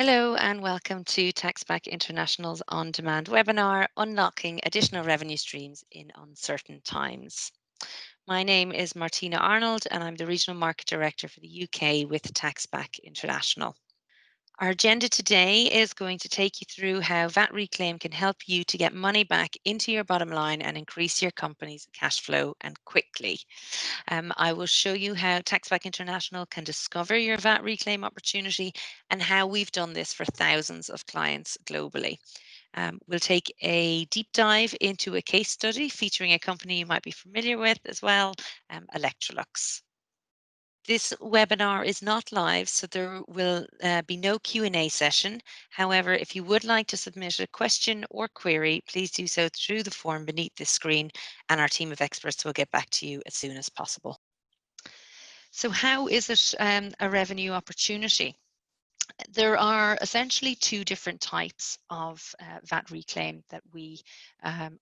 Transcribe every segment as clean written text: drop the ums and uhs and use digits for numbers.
Hello and welcome to Taxback International's on-demand webinar, Unlocking Additional Revenue Streams in Uncertain Times. My name is Martina Arnold and I'm the Regional Market Director for the UK with Taxback International. Our agenda today is going to take you through how VAT Reclaim can help you to get money back into your bottom line and increase your company's cash flow and quickly. I will show you how Taxback International can discover your VAT Reclaim opportunity and how we've done this for thousands of clients globally. We'll take a deep dive into a case study featuring a company you might be familiar with as well, Electrolux. This webinar is not live, so there will be no Q&A session. However, if you would like to submit a question or query, please do so through the form beneath this screen, and our team of experts will get back to you as soon as possible. So how is it a revenue opportunity? There are essentially two different types of VAT reclaim that we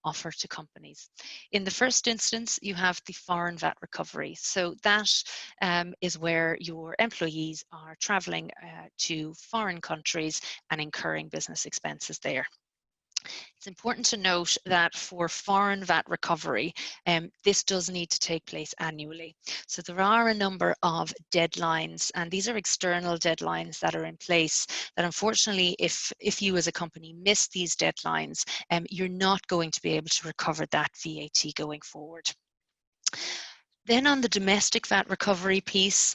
offer to companies. In the first instance, you have the foreign VAT recovery. So that is where your employees are traveling to foreign countries and incurring business expenses there. It's important to note that for foreign VAT recovery, this does need to take place annually. So there are a number of deadlines, and these are external deadlines that are in place that unfortunately, if you as a company miss these deadlines, you're not going to be able to recover that VAT going forward. Then on the domestic VAT recovery piece,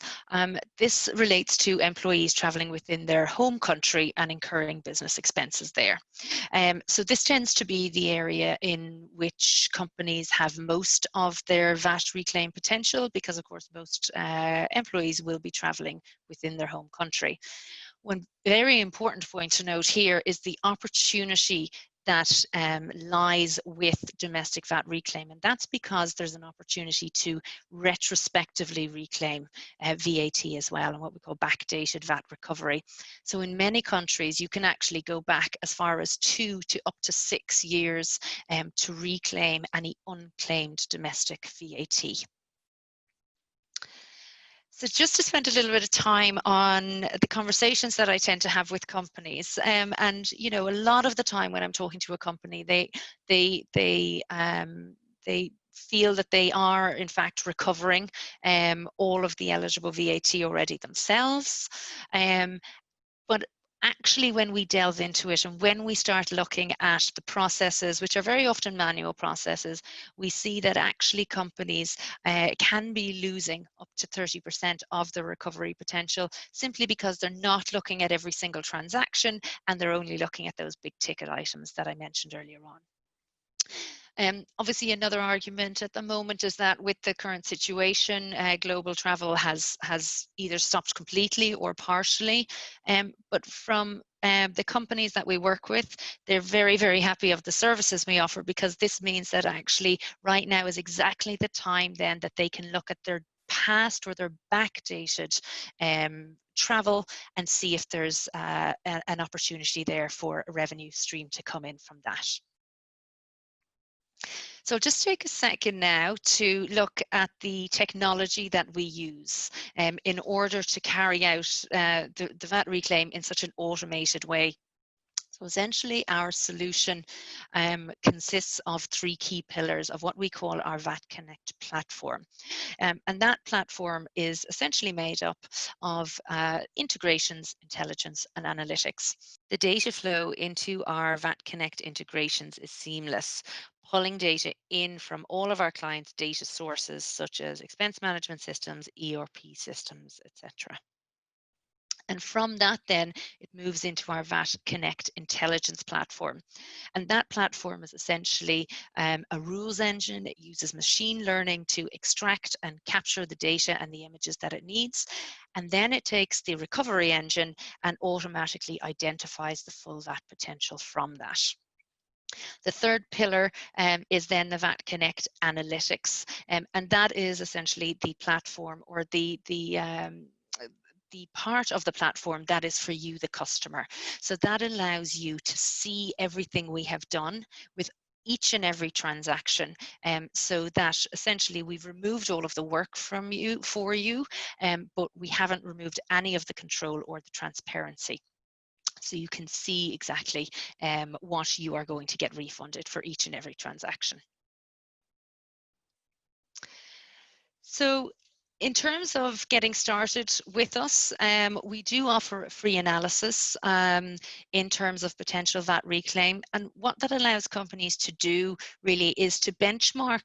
this relates to employees traveling within their home country and incurring business expenses there. So this tends to be the area in which companies have most of their VAT reclaim potential because, of course, most employees will be traveling within their home country. One very important point to note here is the opportunity that lies with domestic VAT reclaim, and that's because there's an opportunity to retrospectively reclaim VAT as well, and what we call backdated VAT recovery. So in many countries you can actually go back as far as 2 to up to 6 years to reclaim any unclaimed domestic VAT. So just to spend a little bit of time on the conversations that I tend to have with companies, and you know, a lot of the time when I'm talking to a company, they feel that they are in fact recovering all of the eligible VAT already themselves, but actually when we delve into it and when we start looking at the processes, which are very often manual processes, we see that actually companies can be losing up to 30% of the recovery potential simply because they're not looking at every single transaction and they're only looking at those big ticket items that I mentioned earlier on. Obviously, another argument at the moment is that with the current situation, global travel has either stopped completely or partially. But from the companies that we work with, they're very, very happy of the services we offer because this means that actually right now is exactly the time then that they can look at their past or their backdated travel and see if there's an opportunity there for a revenue stream to come in from that. So just take a second now to look at the technology that we use in order to carry out the VAT reclaim in such an automated way. So essentially our solution consists of 3 key pillars of what we call our Vat Connect Platform. And that platform is essentially made up of integrations, intelligence and analytics. The data flow into our Vat Connect integrations is seamless, pulling data in from all of our clients' data sources such as expense management systems, ERP systems, etc. And from that, then it moves into our VAT Connect intelligence platform. And that platform is essentially a rules engine. It uses machine learning to extract and capture the data and the images that it needs. And then it takes the recovery engine and automatically identifies the full VAT potential from that. The third pillar is then the Vat Connect Analytics. And that is essentially the platform or the part of the platform that is for you, the customer. So that allows you to see everything we have done with each and every transaction, so that essentially we've removed all of the work from you for you, but we haven't removed any of the control or the transparency. so you can see exactly what you are going to get refunded for each and every transaction. So in terms of getting started with us, we do offer a free analysis in terms of potential VAT reclaim. And what that allows companies to do really is to benchmark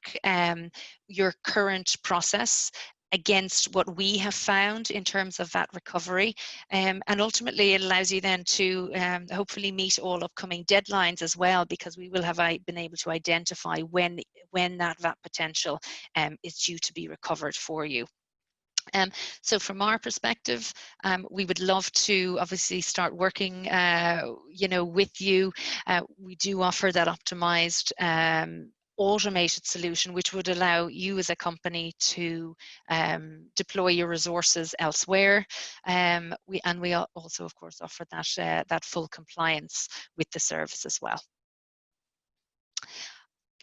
your current process against what we have found in terms of VAT recovery. And ultimately, it allows you then to hopefully meet all upcoming deadlines as well, because we will have been able to identify when that VAT potential is due to be recovered for you. So from our perspective, we would love to obviously start working, with you. We do offer that optimized automated solution, which would allow you as a company to deploy your resources elsewhere. We also, of course, offer that full compliance with the service as well.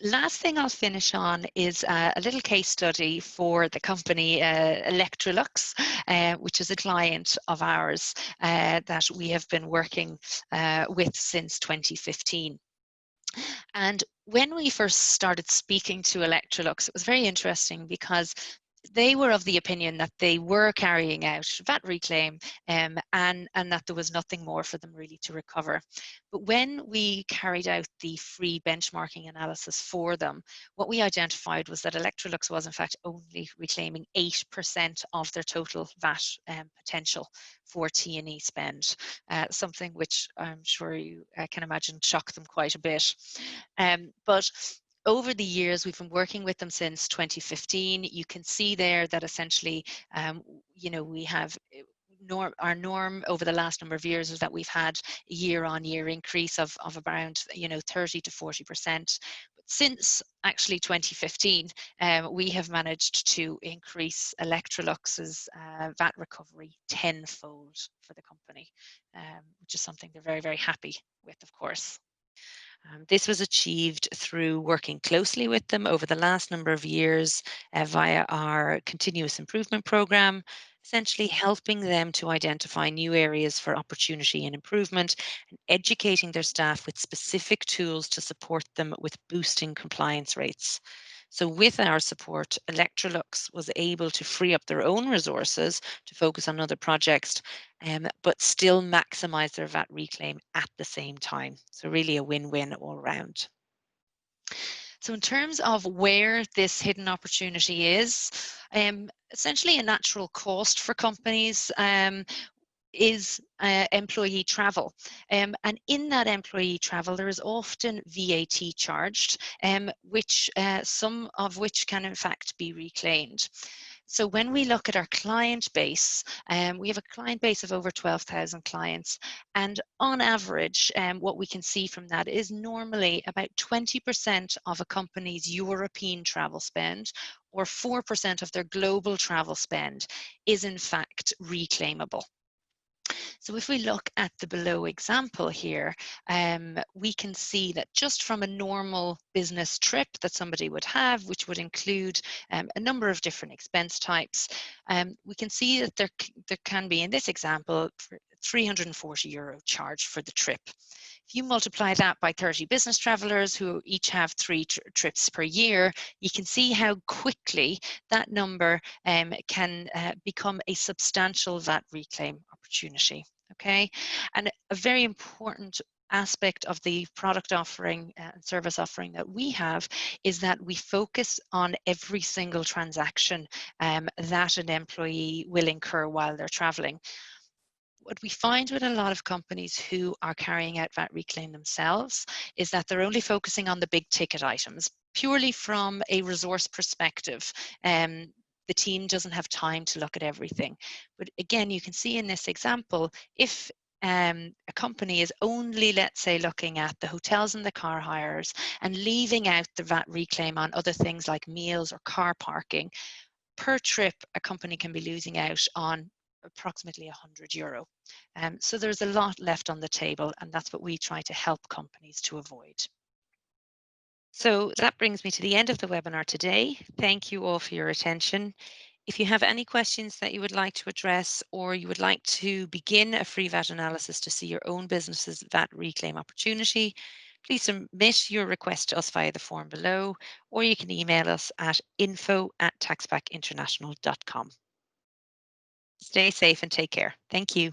Last thing I'll finish on is a little case study for the company Electrolux, which is a client of ours that we have been working with since 2015. And when we first started speaking to Electrolux, it was very interesting because they were of the opinion that they were carrying out VAT reclaim and that there was nothing more for them really to recover. But when we carried out the free benchmarking analysis for them, what we identified was that Electrolux was in fact only reclaiming 8% of their total VAT potential for T&E spend, something which I'm sure you can imagine shocked them quite a bit. But over the years, we've been working with them since 2015. You can see there that essentially, we have our norm over the last number of years is that we've had a year-on-year increase of around 30 to 40%. But since actually 2015, we have managed to increase Electrolux's VAT recovery tenfold for the company, which is something they're very, very happy with, of course. This was achieved through working closely with them over the last number of years via our continuous improvement program, essentially helping them to identify new areas for opportunity and improvement and educating their staff with specific tools to support them with boosting compliance rates. So with our support, Electrolux was able to free up their own resources to focus on other projects, but still maximize their VAT reclaim at the same time. So really a win-win all around. So in terms of where this hidden opportunity is, essentially a natural cost for companies is employee travel. And in that employee travel, there is often VAT charged, which some of which can in fact be reclaimed. So when we look at our client base, we have a client base of over 12,000 clients. And on average, what we can see from that is normally about 20% of a company's European travel spend or 4% of their global travel spend is in fact reclaimable. So if we look at the below example here, we can see that just from a normal business trip that somebody would have, which would include a number of different expense types, we can see that there can be, in this example, €340 charge for the trip. If you multiply that by 30 business travelers who each have 3 trips per year, you can see how quickly that number can become a substantial VAT reclaim opportunity. Okay, and a very important aspect of the product offering and service offering that we have is that we focus on every single transaction that an employee will incur while they're traveling. What we find with a lot of companies who are carrying out VAT reclaim themselves is that they're only focusing on the big ticket items, purely from a resource perspective. The team doesn't have time to look at everything. But again, you can see in this example, if a company is only, let's say, looking at the hotels and the car hires and leaving out the VAT reclaim on other things like meals or car parking, per trip, a company can be losing out on approximately €100. So there's a lot left on the table, and that's what we try to help companies to avoid. So that brings me to the end of the webinar today. Thank you all for your attention. If you have any questions that you would like to address, or you would like to begin a free VAT analysis to see your own business's VAT reclaim opportunity, please submit your request to us via the form below, or you can email us at info@taxbackinternational.com. Stay safe and take care. Thank you.